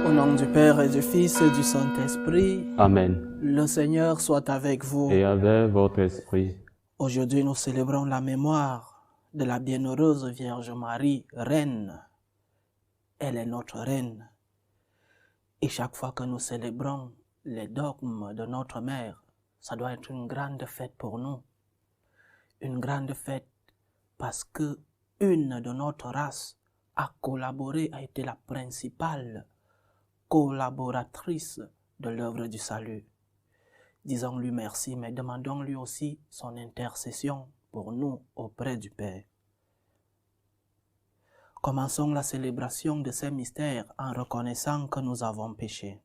Au nom du Père et du Fils et du Saint-Esprit, Amen. le Seigneur soit avec vous. Et avec votre esprit. Aujourd'hui, nous célébrons la mémoire de la bienheureuse Vierge Marie, Reine. Elle est notre Reine. Et chaque fois que nous célébrons les dogmes de notre Mère, ça doit être une grande fête pour nous. Une grande fête parce que une de notre race a collaboré, a été la principale collaboratrice de l'œuvre du salut. Disons-lui merci, mais demandons-lui aussi son intercession pour nous auprès du Père. Commençons la célébration de ces mystères en reconnaissant que nous avons péché.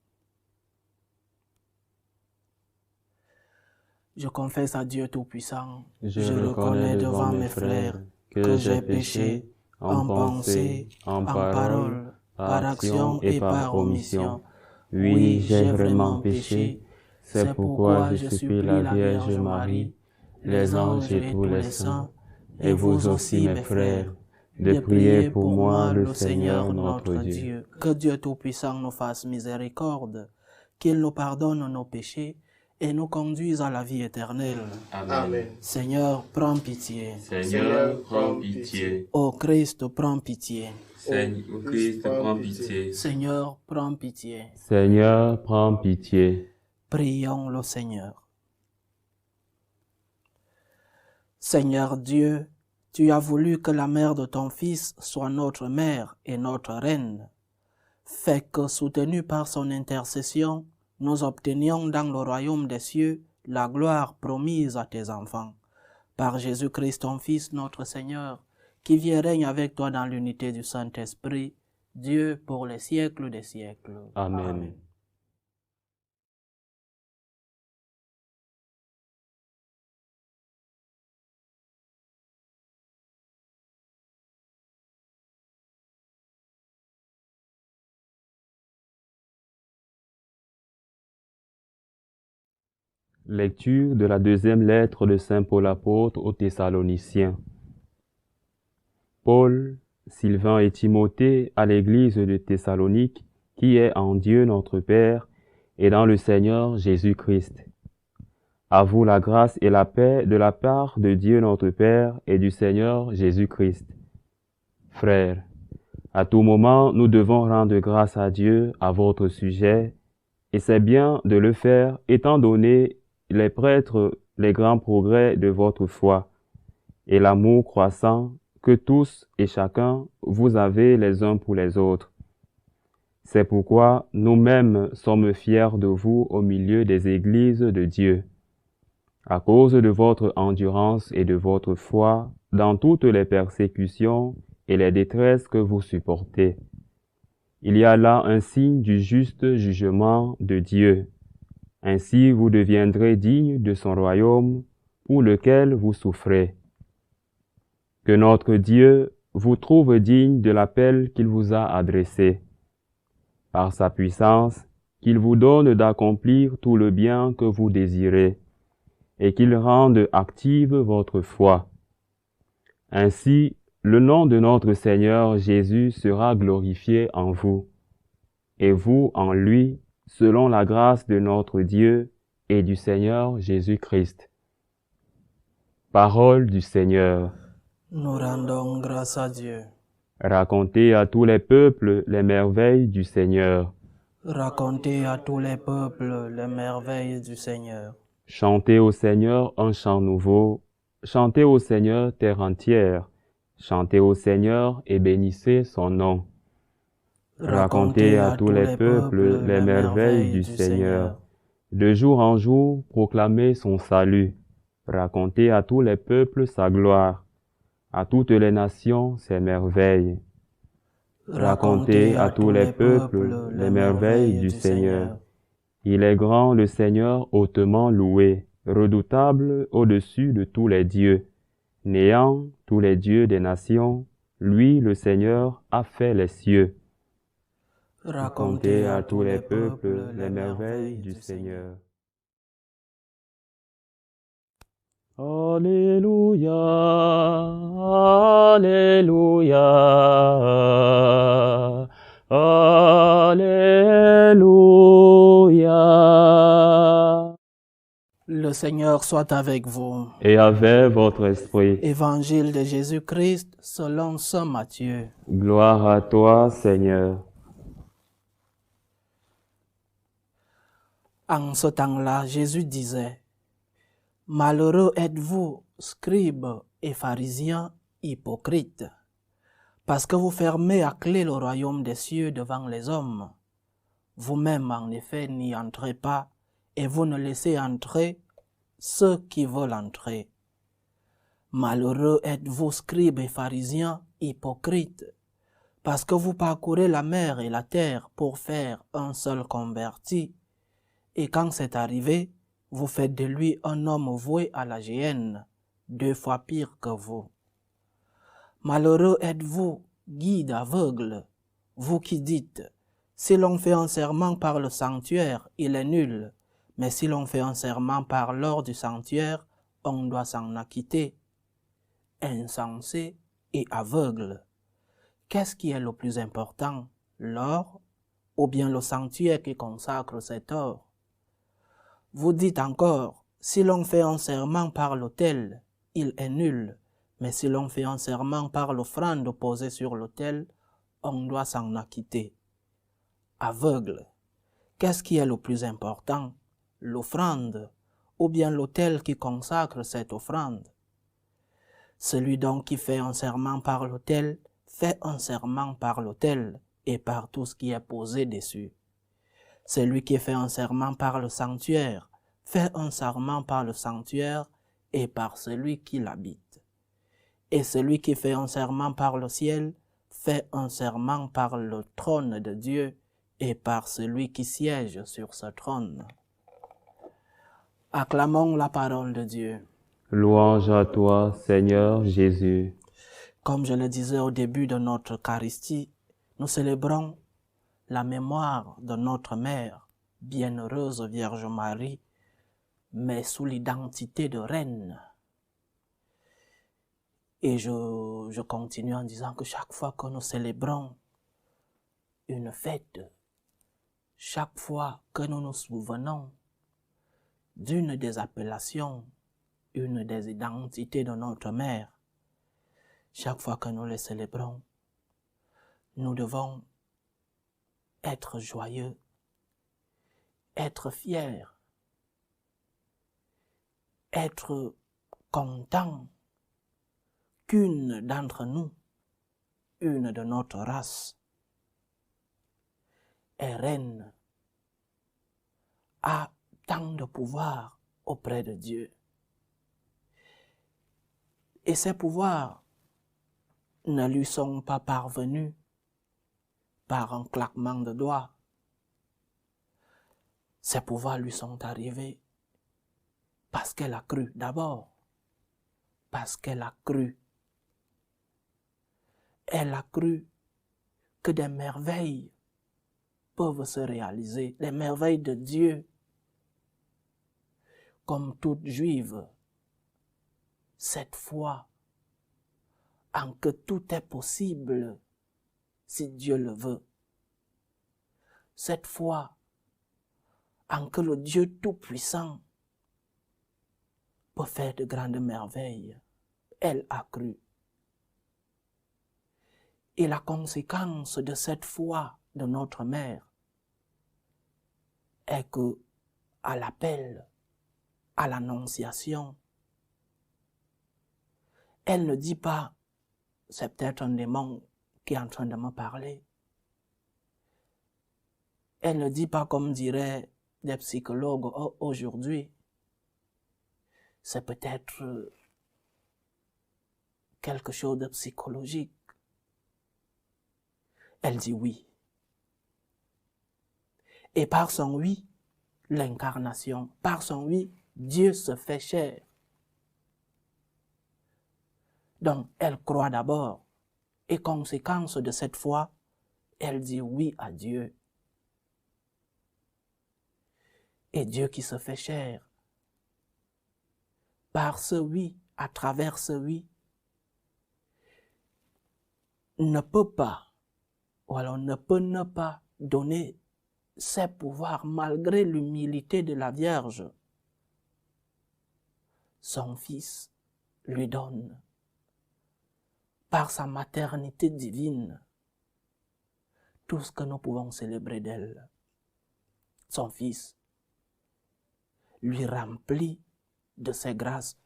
Je confesse à Dieu Tout-Puissant, Je reconnais devant mes frères que j'ai péché en pensée, en parole, par action et par omission. Oui, j'ai vraiment péché. C'est pourquoi je supplie la Vierge Marie, les anges et tous les saints, et vous aussi mes frères, de prier pour moi le Seigneur notre Dieu. Que Dieu Tout-Puissant nous fasse miséricorde, qu'il nous pardonne nos péchés et nous conduise à la vie éternelle. Amen. Seigneur, prends pitié. Seigneur, prends pitié. Ô Christ, prends pitié. Seigneur, Christ, prends pitié. Seigneur, prends pitié. Seigneur, prends pitié. Prions le Seigneur. Seigneur Dieu, tu as voulu que la mère de ton Fils soit notre mère et notre reine. Fais que, soutenus par son intercession, nous obtenions dans le royaume des cieux la gloire promise à tes enfants. Par Jésus-Christ, ton Fils, notre Seigneur, qui vit et règne avec toi dans l'unité du Saint-Esprit, Dieu pour les siècles des siècles. Amen. Lecture de la deuxième lettre de Saint Paul apôtre aux Thessaloniciens. Paul, Sylvain et Timothée à l'église de Thessalonique, qui est en Dieu notre Père et dans le Seigneur Jésus-Christ. À vous la grâce et la paix de la part de Dieu notre Père et du Seigneur Jésus-Christ. Frères, à tout moment nous devons rendre grâce à Dieu à votre sujet, et c'est bien de le faire étant donné les prêtres les grands progrès de votre foi et l'amour croissant que tous et chacun vous avez les uns pour les autres. C'est pourquoi nous-mêmes sommes fiers de vous au milieu des églises de Dieu, à cause de votre endurance et de votre foi dans toutes les persécutions et les détresses que vous supportez. Il y a là un signe du juste jugement de Dieu. Ainsi vous deviendrez dignes de son royaume pour lequel vous souffrez. Que notre Dieu vous trouve digne de l'appel qu'il vous a adressé. Par sa puissance, qu'il vous donne d'accomplir tout le bien que vous désirez, et qu'il rende active votre foi. Ainsi, le nom de notre Seigneur Jésus sera glorifié en vous, et vous en lui, selon la grâce de notre Dieu et du Seigneur Jésus-Christ. Parole du Seigneur. Nous rendons grâce à Dieu. Racontez à tous les peuples les merveilles du Seigneur. Racontez à tous les peuples les merveilles du Seigneur. Chantez au Seigneur un chant nouveau. Chantez au Seigneur terre entière. Chantez au Seigneur et bénissez son nom. Racontez à tous les peuples les merveilles du Seigneur. De jour en jour, proclamez son salut. Racontez à tous les peuples sa gloire. À toutes les nations ses merveilles. Racontez à tous les peuples les merveilles du Seigneur. Il est grand le Seigneur hautement loué, redoutable au-dessus de tous les dieux. Néant tous les dieux des nations, lui le Seigneur a fait les cieux. Racontez à tous les peuples les merveilles du Seigneur. Alléluia, Alléluia, Alléluia. Le Seigneur soit avec vous. et avec votre esprit. Évangile de Jésus-Christ selon saint Matthieu. Gloire à toi, Seigneur. En ce temps-là, Jésus disait, « Malheureux êtes-vous, scribes et pharisiens hypocrites, parce que vous fermez à clé le royaume des cieux devant les hommes. Vous-même, en effet, n'y entrez pas, et vous ne laissez entrer ceux qui veulent entrer. Malheureux êtes-vous, scribes et pharisiens hypocrites, parce que vous parcourez la mer et la terre pour faire un seul converti, et quand c'est arrivé, vous faites de lui un homme voué à la géhenne, 2 fois pire que vous. Malheureux êtes-vous, guides aveugles, vous qui dites, si l'on fait un serment par le sanctuaire, il est nul, mais si l'on fait un serment par l'or du sanctuaire, on doit s'en acquitter. Insensé et aveugle. Qu'est-ce qui est le plus important, l'or ou bien le sanctuaire qui consacre cet or? Vous dites encore, si l'on fait un serment par l'autel, il est nul, mais si l'on fait un serment par l'offrande posée sur l'autel, on doit s'en acquitter. Aveugle. Qu'est-ce qui est le plus important, l'offrande ou bien l'autel qui consacre cette offrande? Celui donc qui fait un serment par l'autel, fait un serment par l'autel et par tout ce qui est posé dessus. Celui qui fait un serment par le sanctuaire, fait un serment par le sanctuaire et par celui qui l'habite. Et celui qui fait un serment par le ciel, fait un serment par le trône de Dieu et par celui qui siège sur ce trône. Acclamons la parole de Dieu. Louange à toi, Seigneur Jésus. Comme je le disais au début de notre Eucharistie, nous célébrons la mémoire de notre Mère, bienheureuse Vierge Marie, mais sous l'identité de reine. Et je continue en disant que chaque fois que nous célébrons une fête, chaque fois que nous nous souvenons d'une des appellations, une des identités de notre Mère, chaque fois que nous les célébrons, nous devons être joyeux, être fiers, être contents qu'une d'entre nous, une de notre race, est reine, a tant de pouvoir auprès de Dieu. Et ces pouvoirs ne lui sont pas parvenus par un claquement de doigts. Ces pouvoirs lui sont arrivés parce qu'elle a cru d'abord, parce qu'elle a cru. Elle a cru que des merveilles peuvent se réaliser, les merveilles de Dieu. Comme toute juive, cette foi en que tout est possible si Dieu le veut. Cette foi en que le Dieu Tout-Puissant peut faire de grandes merveilles. Elle a cru. Et la conséquence de cette foi de notre Mère est que, à l'appel, à l'annonciation, elle ne dit pas, c'est peut-être un démon qui est en train de me parler. Elle ne dit pas comme diraient des psychologues aujourd'hui, c'est peut-être quelque chose de psychologique. Elle dit oui. Et par son oui, l'incarnation, par son oui, Dieu se fait chair. Donc, elle croit d'abord. Et conséquence de cette foi, elle dit oui à Dieu. Et Dieu qui se fait chair, par ce oui, à travers ce oui, ne peut pas, ou alors ne peut ne pas donner ses pouvoirs malgré l'humilité de la Vierge. son Fils lui donne, par sa maternité divine, tout ce que nous pouvons célébrer d'elle. Son Fils lui remplit de ses grâces,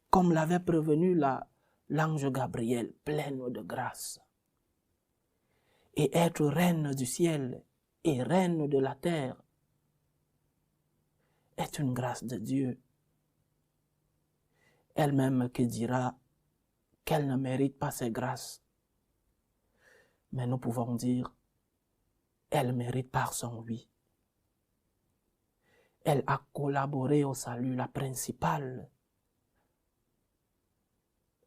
comme l'avait prévenu l'ange Gabriel, pleine de grâce. Et être reine du ciel et reine de la terre est une grâce de Dieu. Elle-même qui dira qu'elle ne mérite pas ces grâces. Mais nous pouvons dire, elle mérite par son oui. Elle a collaboré au salut, la principale.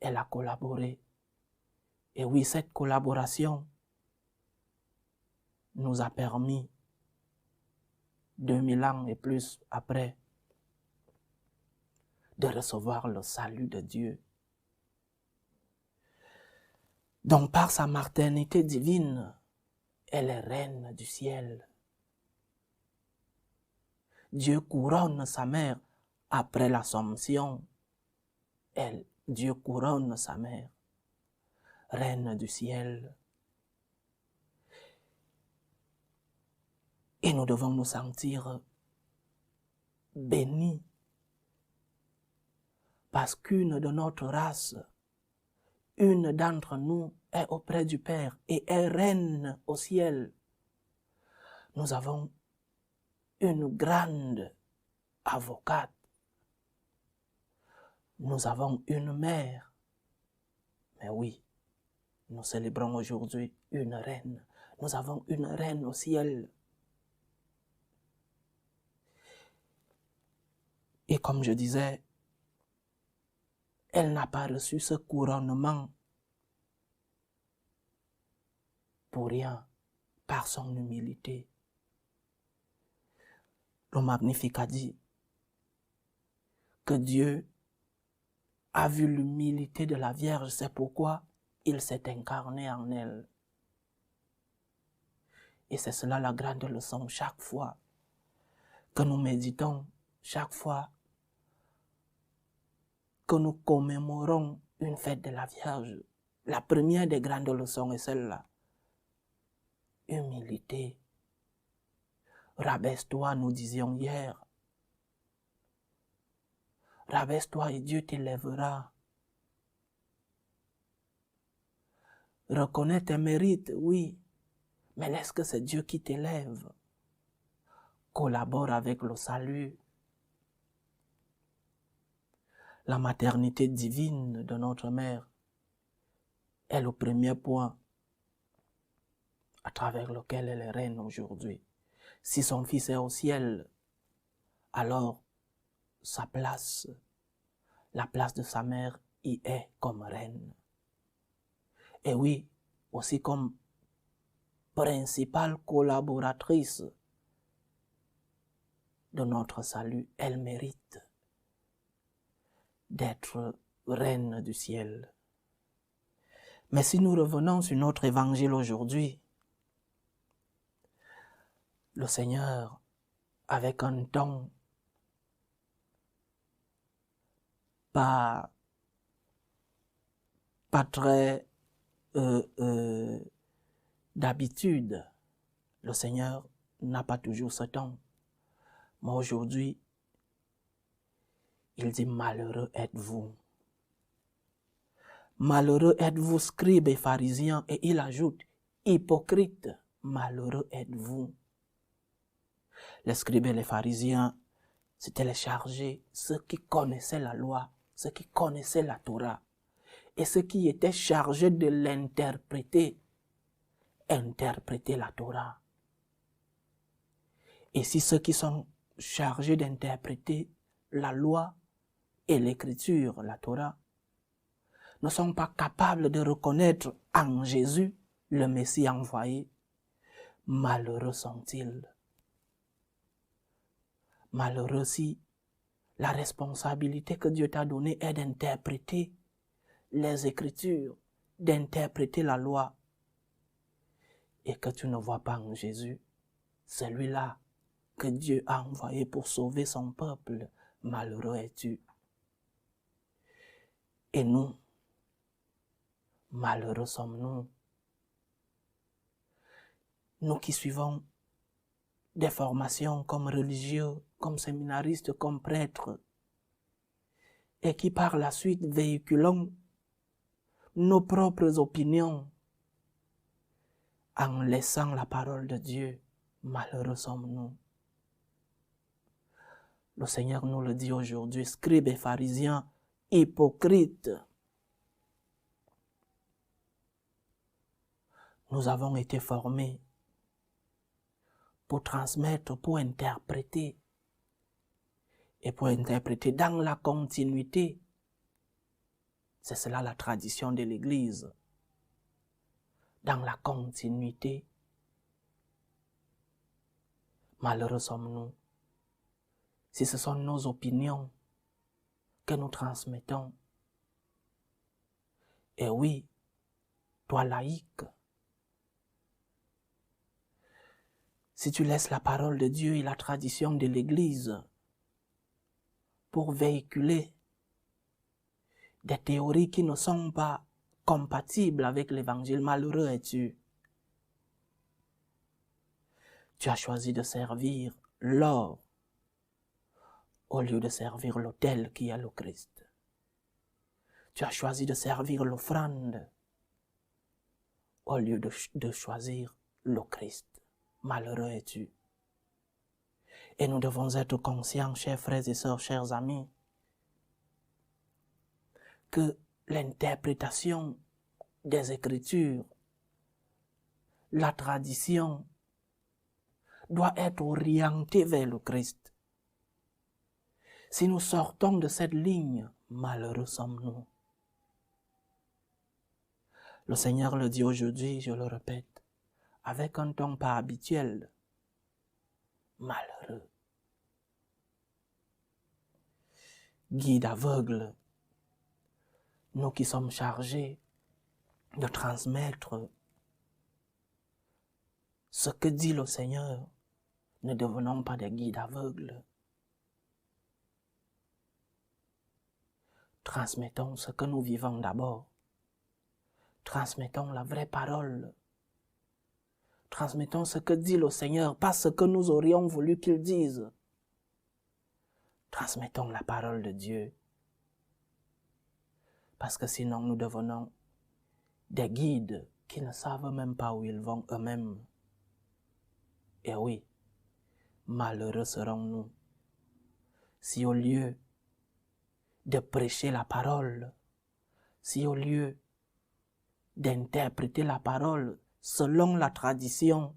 Elle a collaboré. Et oui, cette collaboration nous a permis, 2000 ans et plus après, de recevoir le salut de Dieu. Donc par sa maternité divine, elle est reine du ciel. Dieu couronne sa mère après l'Assomption. Dieu couronne sa mère, reine du ciel. Et nous devons nous sentir bénis parce qu'une de notre race, une d'entre nous est auprès du Père et est reine au ciel. Nous avons une grande avocate. Nous avons une mère. Mais oui, nous célébrons aujourd'hui une reine. Nous avons une reine au ciel. Et comme je disais, elle n'a pas reçu ce couronnement pour rien, par son humilité. Le Magnificat dit que Dieu a vu l'humilité de la Vierge, c'est pourquoi il s'est incarné en elle. Et c'est cela la grande leçon chaque fois que nous méditons, chaque fois que nous commémorons une fête de la Vierge. La première des grandes leçons est celle-là. Humilité. Rabaisse-toi, nous disions hier. Rabaisse-toi et Dieu t'élèvera. Reconnais tes mérites, oui, mais laisse que c'est Dieu qui t'élève. Collabore avec le salut. La maternité divine de notre mère est le premier point à travers lequel elle est reine aujourd'hui. Si son fils est au ciel, alors sa place, la place de sa mère y est comme reine. Et oui, aussi comme principale collaboratrice de notre salut, elle mérite d'être reine du ciel. Mais si nous revenons sur notre évangile aujourd'hui, le Seigneur, avec un ton pas très d'habitude, le Seigneur n'a pas toujours ce ton. Mais aujourd'hui, il dit, malheureux êtes-vous. Malheureux êtes-vous, scribes et pharisiens, et il ajoute, hypocrites, malheureux êtes-vous. Les scribes et les pharisiens, c'était les chargés, ceux qui connaissaient la loi, ceux qui connaissaient la Torah, et ceux qui étaient chargés de l'interpréter, interpréter la Torah. Et si ceux qui sont chargés d'interpréter la loi et l'écriture, la Torah, ne sont pas capables de reconnaître en Jésus le Messie envoyé, malheureux sont-ils. Malheureux si la responsabilité que Dieu t'a donnée est d'interpréter les Écritures, d'interpréter la loi, et que tu ne vois pas en Jésus celui-là que Dieu a envoyé pour sauver son peuple. Malheureux es-tu. Et nous, malheureux sommes-nous, nous qui suivons des formations comme religieux, comme séminaristes, comme prêtres, et qui par la suite véhiculons nos propres opinions en laissant la parole de Dieu. Malheureux sommes-nous. Le Seigneur nous le dit aujourd'hui, scribes et pharisiens, hypocrites. Nous avons été formés pour transmettre, pour interpréter. Et pour interpréter dans la continuité. C'est cela la tradition de l'Église. Dans la continuité. Malheureux sommes-nous si ce sont nos opinions que nous transmettons. Et oui, toi laïque, si tu laisses la parole de Dieu et la tradition de l'Église pour véhiculer des théories qui ne sont pas compatibles avec l'Évangile, malheureux es-tu. Tu as choisi de servir l'or au lieu de servir l'autel qui est le Christ. Tu as choisi de servir l'offrande au lieu de choisir le Christ. Malheureux es-tu. Et nous devons être conscients, chers frères et sœurs, chers amis, que l'interprétation des Écritures, la tradition, doit être orientée vers le Christ. Si nous sortons de cette ligne, malheureux sommes-nous. Le Seigneur le dit aujourd'hui, je le répète, avec un ton pas habituel. Malheureux. Guide aveugle, nous qui sommes chargés de transmettre ce que dit le Seigneur, ne devenons pas des guides aveugles. Transmettons ce que nous vivons d'abord. Transmettons la vraie parole. Transmettons ce que dit le Seigneur, pas ce que nous aurions voulu qu'il dise. Transmettons la parole de Dieu. Parce que sinon nous devenons des guides qui ne savent même pas où ils vont eux-mêmes. Et oui, malheureux serons-nous si au lieu de prêcher la parole, si au lieu d'interpréter la parole selon la tradition,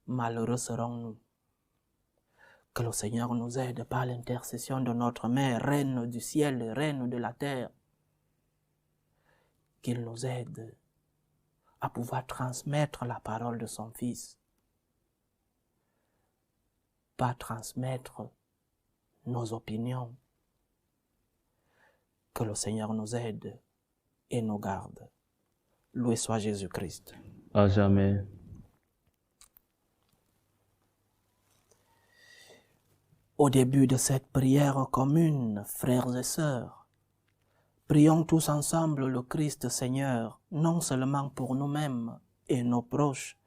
malheureux serons-nous. Que le Seigneur nous aide par l'intercession de notre Mère, Reine du ciel et Reine de la terre, qu'il nous aide à pouvoir transmettre la parole de son Fils, pas transmettre nos opinions. Que le Seigneur nous aide et nous garde. Loué soit Jésus-Christ. À jamais. Au début de cette prière commune, frères et sœurs, prions tous ensemble le Christ Seigneur, non seulement pour nous-mêmes et nos proches,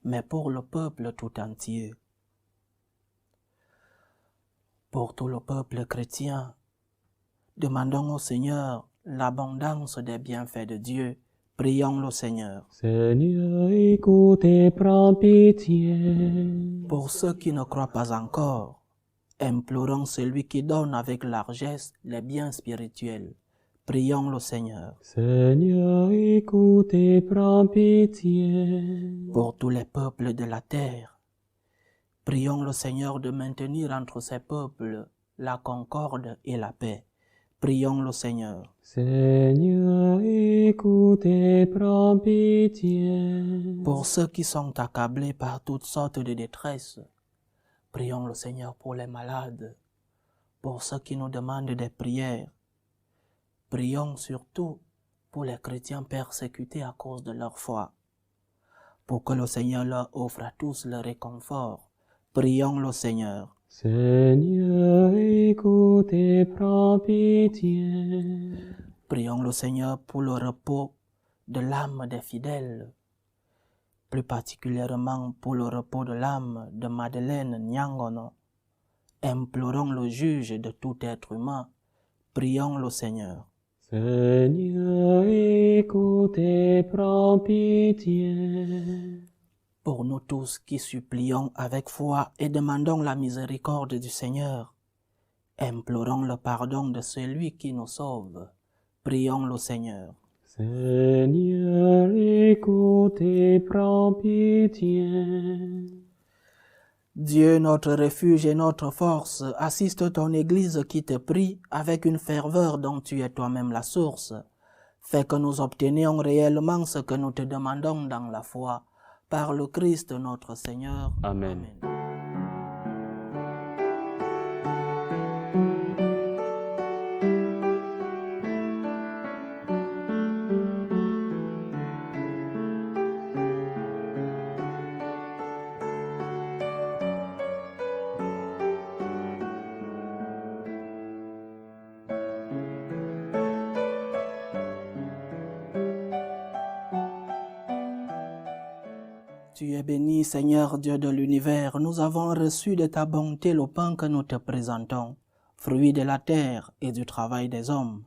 mais pour le peuple tout entier. Pour tout le peuple chrétien, demandons au Seigneur l'abondance des bienfaits de Dieu. Prions le Seigneur. Seigneur, écoute et prends pitié. Pour ceux qui ne croient pas encore, implorons celui qui donne avec largesse les biens spirituels. Prions le Seigneur. Seigneur, écoute et prends pitié. Pour tous les peuples de la terre, prions le Seigneur de maintenir entre ces peuples la concorde et la paix. Prions le Seigneur. Seigneur, écoute et prends pitié. Pour ceux qui sont accablés par toutes sortes de détresse, prions le Seigneur pour les malades, pour ceux qui nous demandent des prières. Prions surtout pour les chrétiens persécutés à cause de leur foi, pour que le Seigneur leur offre à tous le réconfort. Prions le Seigneur. Seigneur, écoute et prends pitié. Prions le Seigneur pour le repos de l'âme des fidèles, plus particulièrement pour le repos de l'âme de Madeleine Nyangono. Implorons le juge de tout être humain. Prions le Seigneur. Seigneur, écoute et prends pitié. Pour nous tous qui supplions avec foi et demandons la miséricorde du Seigneur, implorons le pardon de celui qui nous sauve. Prions le Seigneur. Seigneur, écoute et prends pitié. Dieu, notre refuge et notre force, assiste ton Église qui te prie avec une ferveur dont tu es toi-même la source. Fais que nous obtenions réellement ce que nous te demandons dans la foi. Par le Christ notre Seigneur. Amen. Tu es béni, Seigneur Dieu de l'univers. Nous avons reçu de ta bonté le pain que nous te présentons, fruit de la terre et du travail des hommes.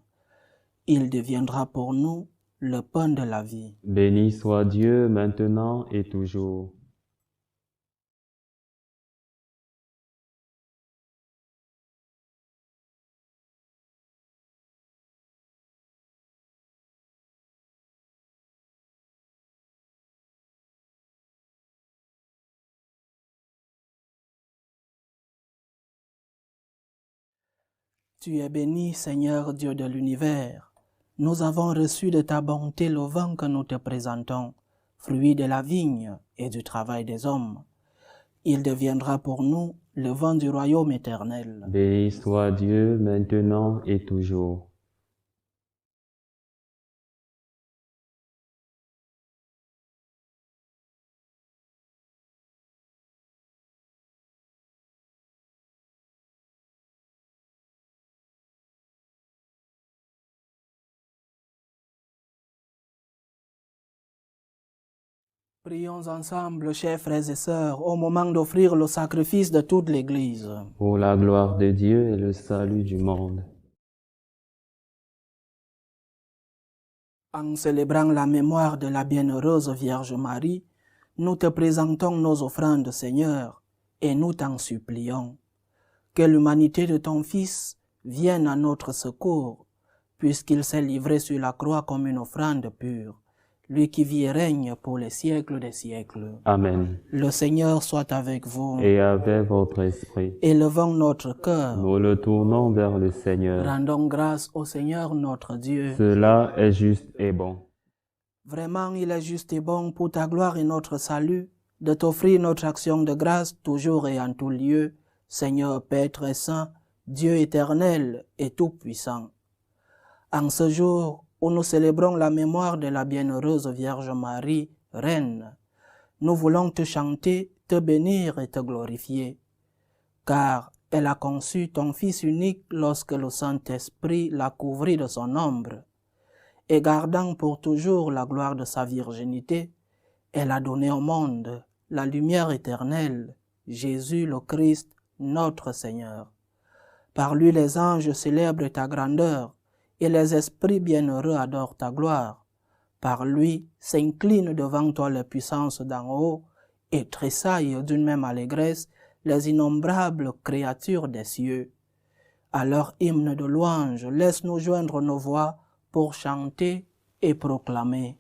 Il deviendra pour nous le pain de la vie. Béni soit Dieu maintenant et toujours. Tu es béni, Seigneur Dieu de l'univers. Nous avons reçu de ta bonté le vin que nous te présentons, fruit de la vigne et du travail des hommes. Il deviendra pour nous le vin du royaume éternel. Béni soit Dieu maintenant et toujours. Prions ensemble, chers frères et sœurs, au moment d'offrir le sacrifice de toute l'Église. Pour la gloire de Dieu et le salut du monde. En célébrant la mémoire de la bienheureuse Vierge Marie, nous te présentons nos offrandes, Seigneur, et nous t'en supplions. Que l'humanité de ton Fils vienne à notre secours, puisqu'il s'est livré sur la croix comme une offrande pure, lui qui vit et règne pour les siècles des siècles. Amen. Le Seigneur soit avec vous. Et avec votre esprit. Élevons notre cœur. Nous le tournons vers le Seigneur. Rendons grâce au Seigneur notre Dieu. Cela est juste et bon. Vraiment, il est juste et bon pour ta gloire et notre salut de t'offrir notre action de grâce toujours et en tout lieu, Seigneur Père très saint, Dieu éternel et tout-puissant. En ce jour où nous célébrons la mémoire de la bienheureuse Vierge Marie, Reine, nous voulons te chanter, te bénir et te glorifier, car elle a conçu ton Fils unique lorsque le Saint-Esprit l'a couvri de son ombre, et gardant pour toujours la gloire de sa virginité, elle a donné au monde la lumière éternelle, Jésus le Christ, notre Seigneur. Par lui les anges célèbrent ta grandeur, et les esprits bienheureux adorent ta gloire. Par lui s'inclinent devant toi les puissances d'en haut, et tressaillent d'une même allégresse les innombrables créatures des cieux. À leur hymne de louange, laisse-nous joindre nos voix pour chanter et proclamer.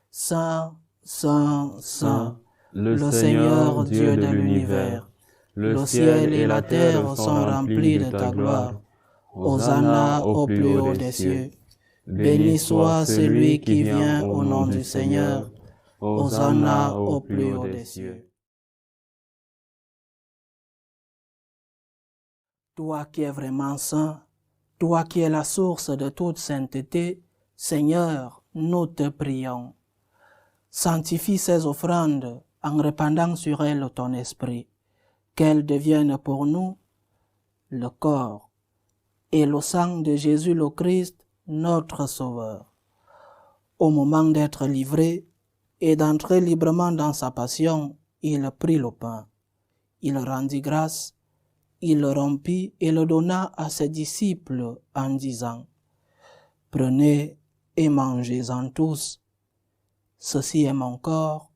Saint, Saint, Saint, le Seigneur Dieu de l'univers. Le ciel et la terre sont remplis de ta gloire. Hosanna au plus haut des cieux. Béni soit celui qui vient au nom du Seigneur. Hosanna au plus haut des cieux. Toi qui es vraiment saint, toi qui es la source de toute sainteté, Seigneur, nous te prions. Sanctifie ces offrandes en répandant sur elles ton esprit, qu'elles deviennent pour nous le corps et le sang de Jésus le Christ, notre Sauveur. Au moment d'être livré et d'entrer librement dans sa passion, il prit le pain. Il rendit grâce, il le rompit et le donna à ses disciples en disant, « Prenez et mangez-en tous. Ceci est mon corps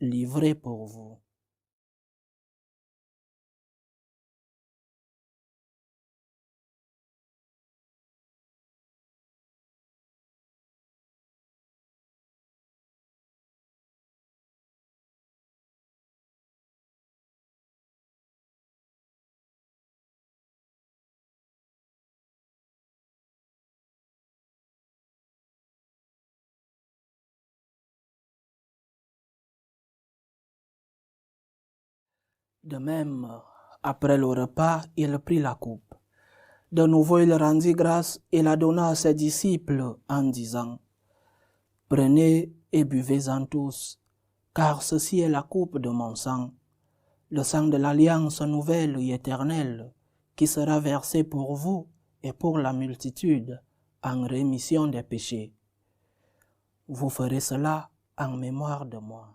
livré pour vous. » De même, après le repas, il prit la coupe. De nouveau, il rendit grâce et la donna à ses disciples en disant, « Prenez et buvez-en tous, car ceci est la coupe de mon sang, le sang de l'alliance nouvelle et éternelle, qui sera versé pour vous et pour la multitude en rémission des péchés. Vous ferez cela en mémoire de moi. »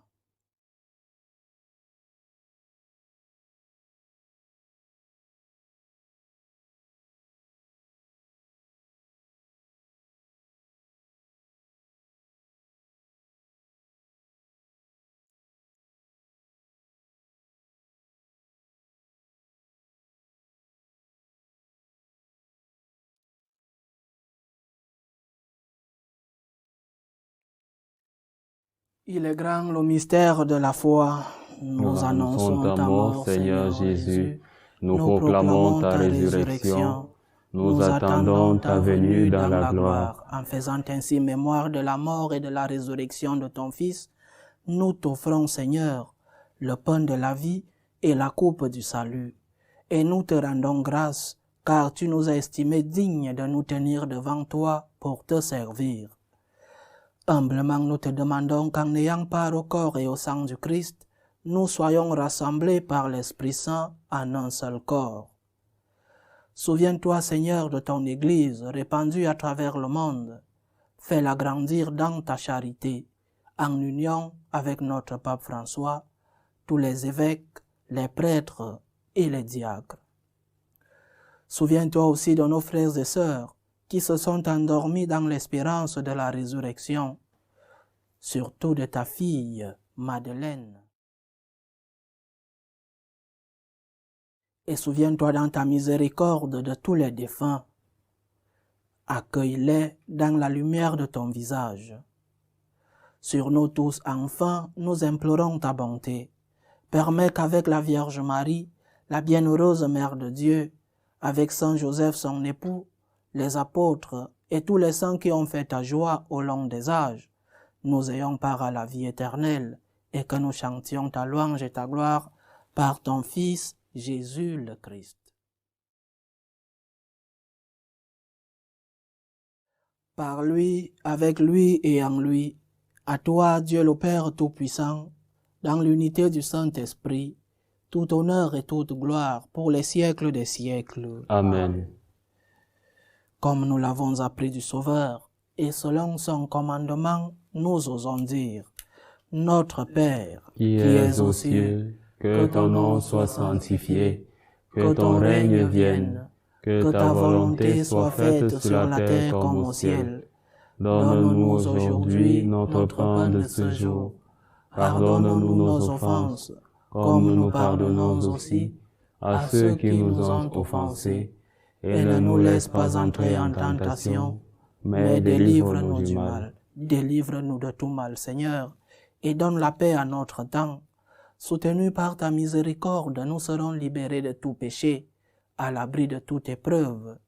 Il est grand le mystère de la foi. Nous annonçons ta mort, Seigneur Jésus. Nous proclamons ta résurrection. Nous attendons ta venue dans la gloire. En faisant ainsi mémoire de la mort et de la résurrection de ton Fils, nous t'offrons, Seigneur, le pain de la vie et la coupe du salut. Et nous te rendons grâce, car tu nous as estimés dignes de nous tenir devant toi pour te servir. Humblement, nous te demandons qu'en ayant part au corps et au sang du Christ, nous soyons rassemblés par l'Esprit Saint en un seul corps. Souviens-toi, Seigneur, de ton Église répandue à travers le monde. Fais-la grandir dans ta charité, en union avec notre pape François, tous les évêques, les prêtres et les diacres. Souviens-toi aussi de nos frères et sœurs qui se sont endormis dans l'espérance de la résurrection, surtout de ta fille, Madeleine. Et souviens-toi dans ta miséricorde de tous les défunts. Accueille-les dans la lumière de ton visage. Sur nous tous, enfin, nous implorons ta bonté. Permets qu'avec la Vierge Marie, la bienheureuse Mère de Dieu, avec Saint Joseph son époux, les apôtres et tous les saints qui ont fait ta joie au long des âges, nous ayons part à la vie éternelle et que nous chantions ta louange et ta gloire par ton Fils, Jésus le Christ. Par lui, avec lui et en lui, à toi, Dieu le Père Tout-Puissant, dans l'unité du Saint-Esprit, tout honneur et toute gloire pour les siècles des siècles. Amen. Comme nous l'avons appris du Sauveur, et selon son commandement, nous osons dire, Notre Père, qui es aux cieux, que ton nom soit sanctifié, que ton règne vienne, que ta volonté soit faite sur la terre comme au ciel. Donne-nous aujourd'hui notre pain de ce jour. Pardonne-nous nos offenses, comme nous pardonnons aussi à ceux qui nous ont offensés. Et ne nous laisse pas entrer en tentation, mais délivre-nous du mal. Délivre-nous de tout mal, Seigneur, et donne la paix à notre temps. Soutenus par ta miséricorde, nous serons libérés de tout péché, à l'abri de toute épreuve.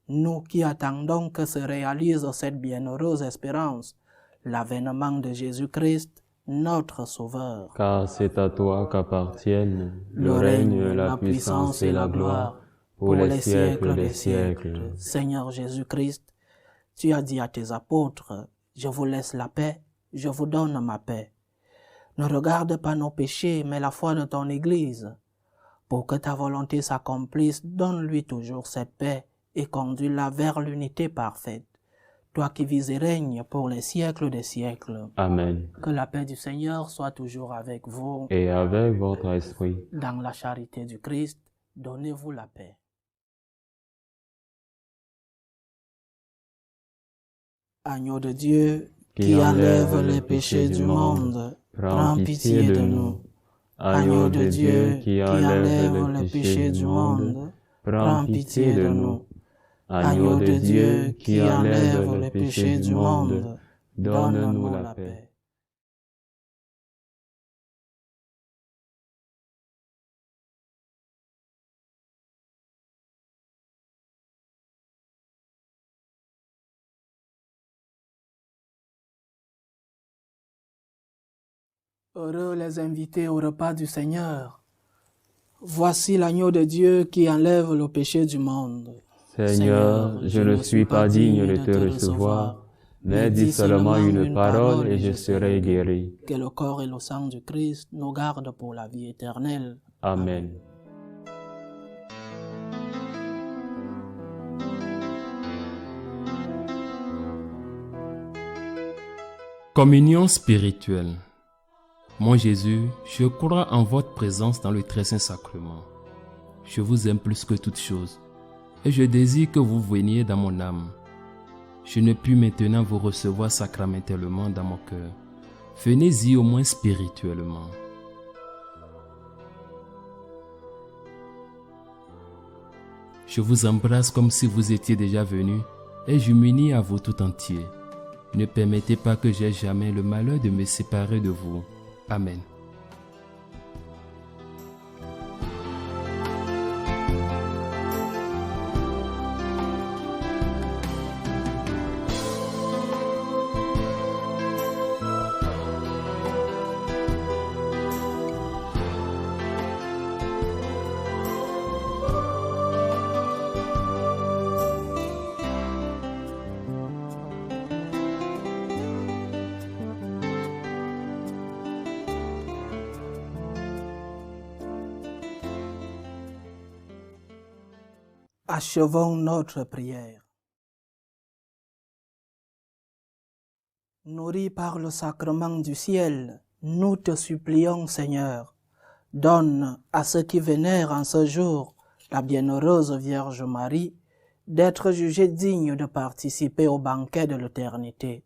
Nous qui attendons que se réalise cette bienheureuse espérance, l'avènement de Jésus-Christ, notre Sauveur. Car c'est à toi qu'appartiennent le règne, la puissance et la gloire, pour les siècles des siècles. Seigneur Jésus-Christ, tu as dit à tes apôtres, « Je vous laisse la paix, je vous donne ma paix. » Ne regarde pas nos péchés, mais la foi de ton Église. Pour que ta volonté s'accomplisse, donne-lui toujours cette paix et conduis-la vers l'unité parfaite. Toi qui vis et règnes pour les siècles des siècles. Amen. Que la paix du Seigneur soit toujours avec vous. Et avec votre esprit. Dans la charité du Christ, donnez-vous la paix. Agneau de Dieu, qui enlève les péchés du monde, prends pitié de nous. Agneau de Dieu, qui enlève les péchés du monde, prends pitié de nous. Agneau de Dieu, qui enlève les péchés du monde, donne-nous la paix. Heureux les invités au repas du Seigneur. Voici l'agneau de Dieu qui enlève le péché du monde. Seigneur, je ne suis pas digne de te recevoir, mais dis seulement une parole et je serai guéri. Que le corps et le sang du Christ nous gardent pour la vie éternelle. Amen. Communion spirituelle. Mon Jésus, je crois en votre présence dans le très saint sacrement. Je vous aime plus que toute chose et je désire que vous veniez dans mon âme. Je ne puis maintenant vous recevoir sacramentellement dans mon cœur. Venez-y au moins spirituellement. Je vous embrasse comme si vous étiez déjà venu et je m'unis à vous tout entier. Ne permettez pas que j'aie jamais le malheur de me séparer de vous. Amen. Achevons notre prière. Nourris par le sacrement du ciel, nous te supplions, Seigneur, donne à ceux qui vénèrent en ce jour la bienheureuse Vierge Marie d'être jugés dignes de participer au banquet de l'éternité.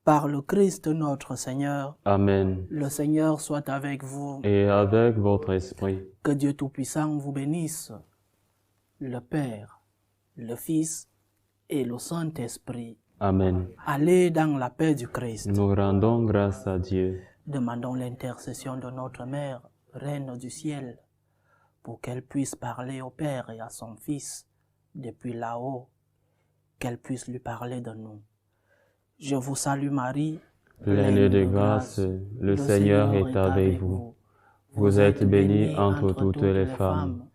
Par le Christ notre Seigneur. Amen. Le Seigneur soit avec vous. Et avec votre esprit. Que Dieu Tout-Puissant vous bénisse, le Père, le Fils et le Saint-Esprit. Amen. Allez dans la paix du Christ. Nous rendons grâce à Dieu. Demandons l'intercession de notre Mère, Reine du ciel, pour qu'elle puisse parler au Père et à son Fils depuis là-haut, qu'elle puisse lui parler de nous. Je vous salue Marie, pleine de grâce, le Seigneur est avec vous. Vous êtes bénie entre toutes les femmes,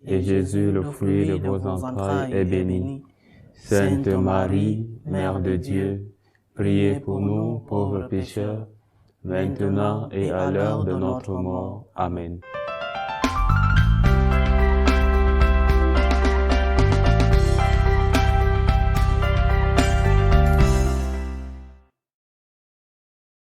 et Jésus, le fruit de vos entrailles, est béni. Sainte Marie, Mère de Dieu, priez pour nous pauvres pécheurs, maintenant et à l'heure de notre mort. Amen.